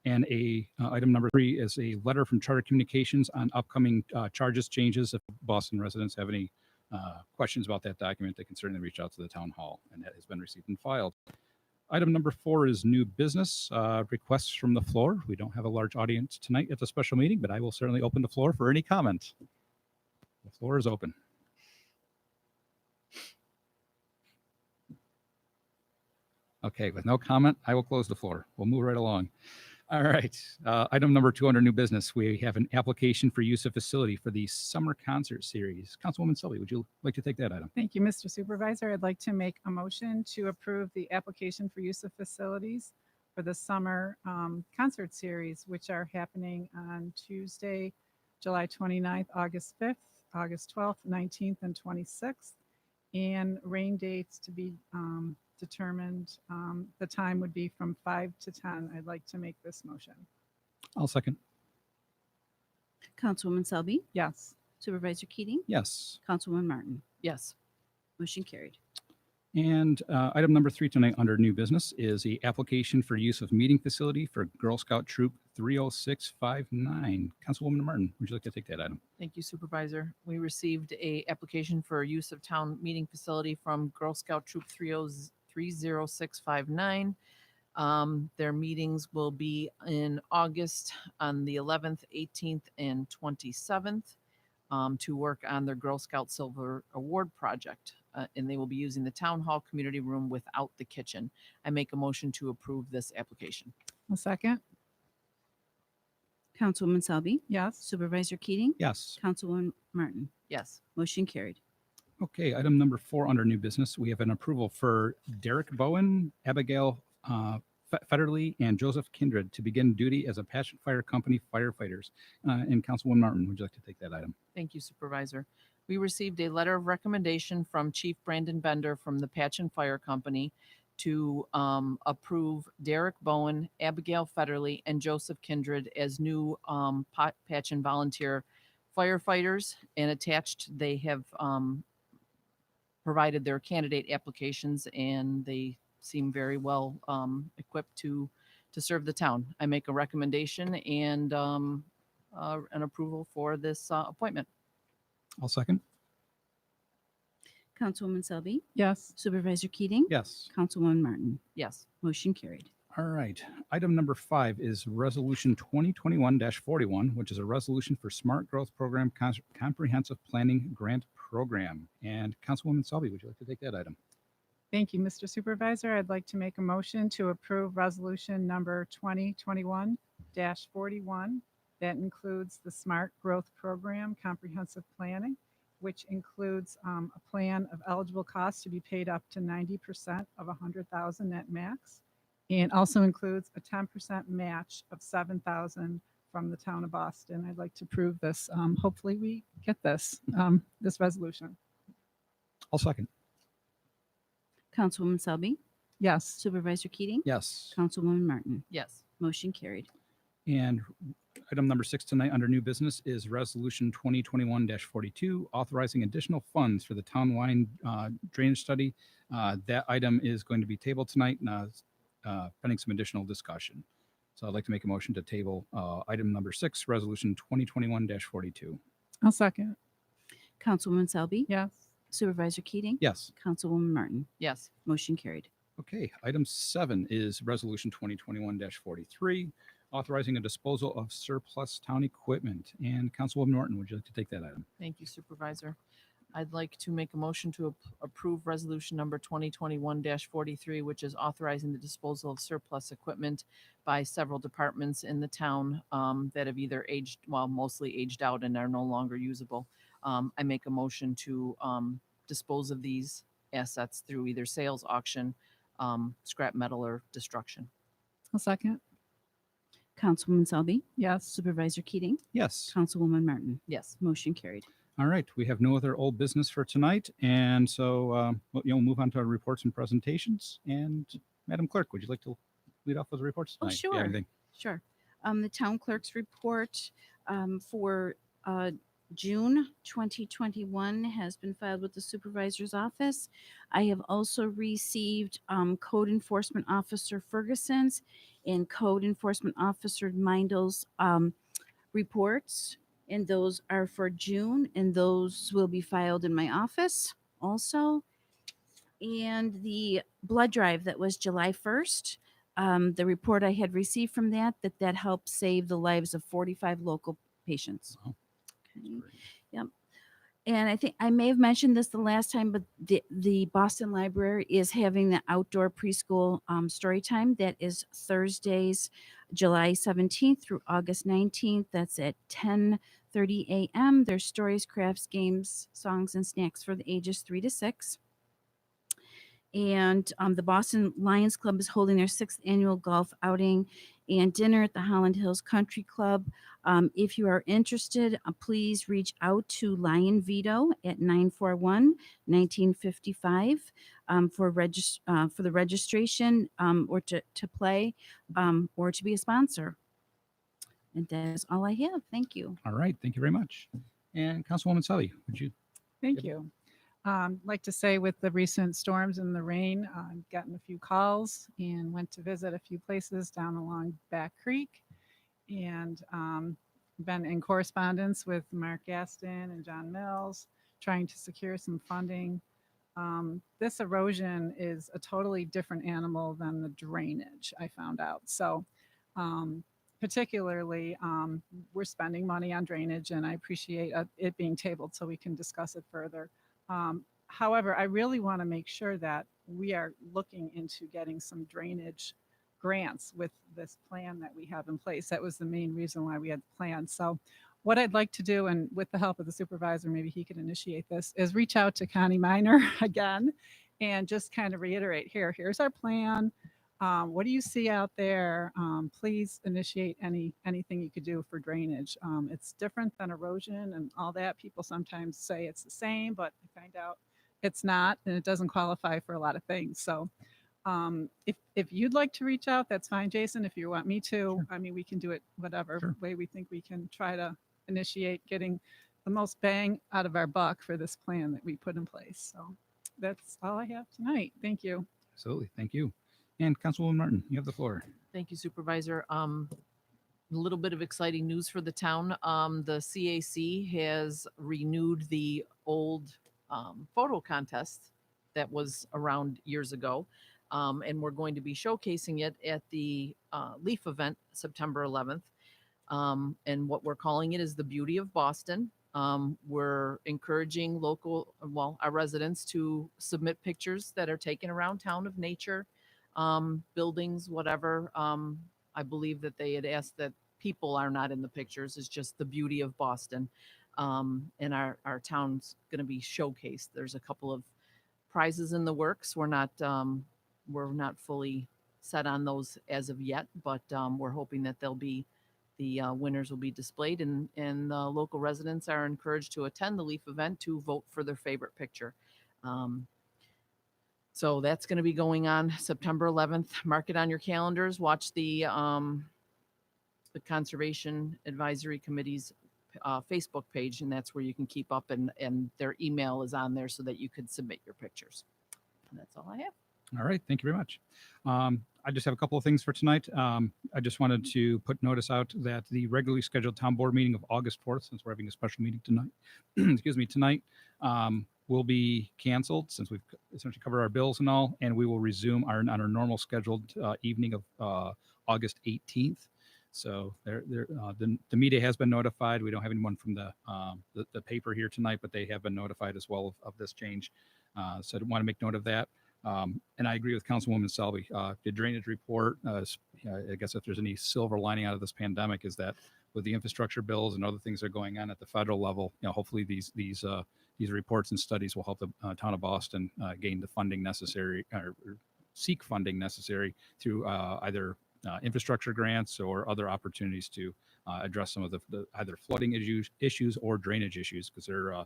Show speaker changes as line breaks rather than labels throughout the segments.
And item number 3 is a letter from Charter Communications on upcoming charges changes. If Boston residents have any questions about that document, they can certainly reach out to the town hall, and that has been received and filed. Item number 4 is new business requests from the floor. We don't have a large audience tonight at the special meeting, but I will certainly open the floor for any comment. The floor is open. Okay, with no comment, I will close the floor. We'll move right along. All right. Item number 2 under new business, we have an application for use of facility for the summer concert series. Councilwoman Selby, would you like to take that item?
Thank you, Mr. Supervisor. I'd like to make a motion to approve the application for use of facilities for the summer concert series, which are happening on Tuesday, July 29th, August 5th, August 12th, 19th, and 26th, and rain dates to be determined. The time would be from 5 to 10. I'd like to make this motion.
I'll second.
Councilwoman Selby,
Yes.
Supervisor Keating,
Yes.
Councilwoman Martin.
Yes.
Motion carried.
And item number 3 tonight under new business is the application for use of meeting facility for Girl Scout Troop 30659. Councilwoman Martin, would you like to take that item?
Thank you, Supervisor. We received a application for use of town meeting facility from Girl Scout Troop 30659. Their meetings will be in August on the 11th, 18th, and 27th to work on their Girl Scout Silver Award project. And they will be using the town hall community room without the kitchen. I make a motion to approve this application.
A second.
Councilwoman Selby,
Yes.
Supervisor Keating,
Yes.
Councilwoman Martin.
Yes.
Motion carried.
Okay, item number 4 under new business, we have an approval for Derek Bowen, Abigail Federley, and Joseph Kindred to begin duty as a Patchen Fire Company firefighters. And Councilwoman Martin, would you like to take that item?
Thank you, Supervisor. We received a letter of recommendation from Chief Brandon Bender from the Patchen Fire Company to approve Derek Bowen, Abigail Federley, and Joseph Kindred as new Patchen volunteer firefighters. And attached, they have provided their candidate applications, and they seem very well equipped to serve the town. I make a recommendation and an approval for this appointment.
I'll second.
Councilwoman Selby,
Yes.
Supervisor Keating,
Yes.
Councilwoman Martin.
Yes.
Motion carried.
All right. Item number 5 is Resolution 2021-41, which is a resolution for Smart Growth Program Comprehensive Planning Grant Program. And Councilwoman Selby, would you like to take that item?
Thank you, Mr. Supervisor. I'd like to make a motion to approve resolution number 2021-41. That includes the Smart Growth Program Comprehensive Planning, which includes a plan of eligible costs to be paid up to 90% of $100,000 net max, and also includes a 10% match of $7,000 from the town of Boston. I'd like to approve this. Hopefully we get this resolution.
I'll second.
Councilwoman Selby,
Yes.
Supervisor Keating,
Yes.
Councilwoman Martin.
Yes.
Motion carried.
And item number 6 tonight under new business is Resolution 2021-42, authorizing additional funds for the townwide drainage study. That item is going to be tabled tonight, pending some additional discussion. So I'd like to make a motion to table item number 6, Resolution 2021-42.
I'll second.
Councilwoman Selby,
Yes.
Supervisor Keating,
Yes.
Councilwoman Martin.
Yes.
Motion carried.
Okay, item 7 is Resolution 2021-43, authorizing a disposal of surplus town equipment. And Councilwoman Norton, would you like to take that item?
Thank you, Supervisor. I'd like to make a motion to approve resolution number 2021-43, which is authorizing the disposal of surplus equipment by several departments in the town that have either aged, well, mostly aged out and are no longer usable. I make a motion to dispose of these assets through either sales, auction, scrap metal, or destruction.
I'll second.
Councilwoman Selby,
Yes.
Supervisor Keating,
Yes.
Councilwoman Martin.
Yes.
Motion carried.
All right, we have no other old business for tonight, and so we'll move on to our reports and presentations. And Madam Clerk, would you like to lead off with the reports
Oh,
tonight? Do you have
sure.
anything?
Sure. The town clerk's report for June 2021 has been filed with the supervisor's office. I have also received Code Enforcement Officer Ferguson's and Code Enforcement Officer Mindel's reports, and those are for June, and those will be filed in my office also. And the blood drive that was July 1st, the report I had received from that helped save the lives of 45 local patients.
Wow.
Okay. Yep. And I think I may have mentioned this the last time, but the Boston Library is having the outdoor preschool story time. That is Thursdays, July 17th through August 19th. That's at 10:30 a.m. There's stories, crafts, games, songs, and snacks for the ages 3 to 6. And the Boston Lions Club is holding their 6th annual golf outing and dinner at the Holland Hills Country Club. If you are interested, please reach out to Lion Vito at 941-1955 for the registration or to play or to be a sponsor. And that is all I have. Thank you.
All right. Thank you very much. And Councilwoman Sully, would you?
Thank you. Like to say with the recent storms and the rain, I've gotten a few calls and went to visit a few places down along Back Creek and been in correspondence with Mark Gaston and John Mills, trying to secure some funding. This erosion is a totally different animal than the drainage, I found out. So particularly, we're spending money on drainage, and I appreciate it being tabled so we can discuss it further. However, I really want to make sure that we are looking into getting some drainage grants with this plan that we have in place. That was the main reason why we had the plan. So what I'd like to do, and with the help of the supervisor, maybe he could initiate this, is reach out to Connie Miner again and just kind of reiterate, here's our plan. What do you see out there? Please initiate anything you could do for drainage. It's different than erosion and all that. People sometimes say it's the same, but I find out it's not, and it doesn't qualify for a lot of things. So if you'd like to reach out, that's fine, Jason. If you want me to,
Sure.
I mean, we can do it whatever
Sure.
way we think we can try to initiate getting the most bang out of our buck for this plan that we put in place. So that's all I have tonight. Thank you.
Absolutely. Thank you. And Councilwoman Martin, you have the floor.
Thank you, Supervisor. A little bit of exciting news for the town. The CAC has renewed the old photo contest that was around years ago. And we're going to be showcasing it at the Leaf event, September 11th. And what we're calling it is the Beauty of Boston. We're encouraging our residents to submit pictures that are taken around town of nature, buildings, whatever. I believe that they had asked that people are not in the pictures. It's just the beauty of Boston. And our town's going to be showcased. There's a couple of prizes in the works. We're not fully set on those as of yet, but we're hoping that the winners will be displayed, and the local residents are encouraged to attend the Leaf event to vote for their favorite picture. So that's going to be going on September 11th. Mark it on your calendars. Watch the Conservation Advisory Committee's Facebook page, and that's where you can keep up, and their email is on there so that you could submit your pictures. And that's all I have.
All right. Thank you very much. I just have a couple of things for tonight. I just wanted to put notice out that the regularly scheduled town board meeting of August 4th, since we're having a special meeting tonight, tonight, will be canceled since we've essentially covered our bills and all, and we will resume on our normal scheduled evening of August 18th. So the media has been notified. We don't have anyone from the paper here tonight, but they have been notified as well of this change. So I want to make note of that. And I agree with Councilwoman Selby. The drainage report, I guess if there's any silver lining out of this pandemic, is that with the infrastructure bills and other things that are going on at the federal level, hopefully these reports and studies will help the town of Boston gain the funding necessary or seek funding necessary through either infrastructure grants or other opportunities to address some of the either flooding issues or drainage issues, because they're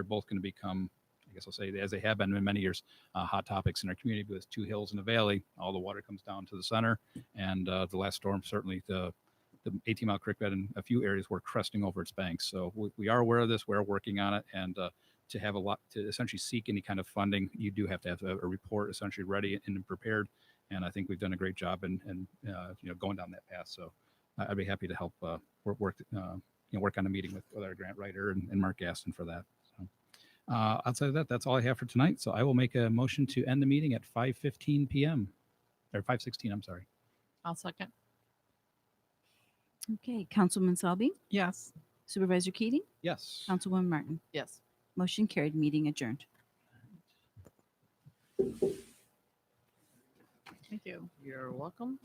both going to become, I guess I'll say, as they have been in many years, hot topics in our community. With 2 hills in a valley, all the water comes down to the center, and the last storm certainly the 18-mile creek bed in a few areas were cresting over its banks. So we are aware of this. We're working on it. And to have a lot, to essentially seek any kind of funding, you do have to have a report essentially ready and prepared. And I think we've done a great job in going down that path. So I'd be happy to help work on a meeting with our grant writer and Mark Gaston for that. So outside of that, that's all I have for tonight. So I will make a motion to end the meeting at 5:15 p.m. or 5:16. I'm sorry.
I'll second.
Okay, Councilwoman Selby,
Yes.
Supervisor Keating,
Yes.
Councilwoman Martin.
Yes.
Motion carried, meeting adjourned.
Thank you.
You're welcome.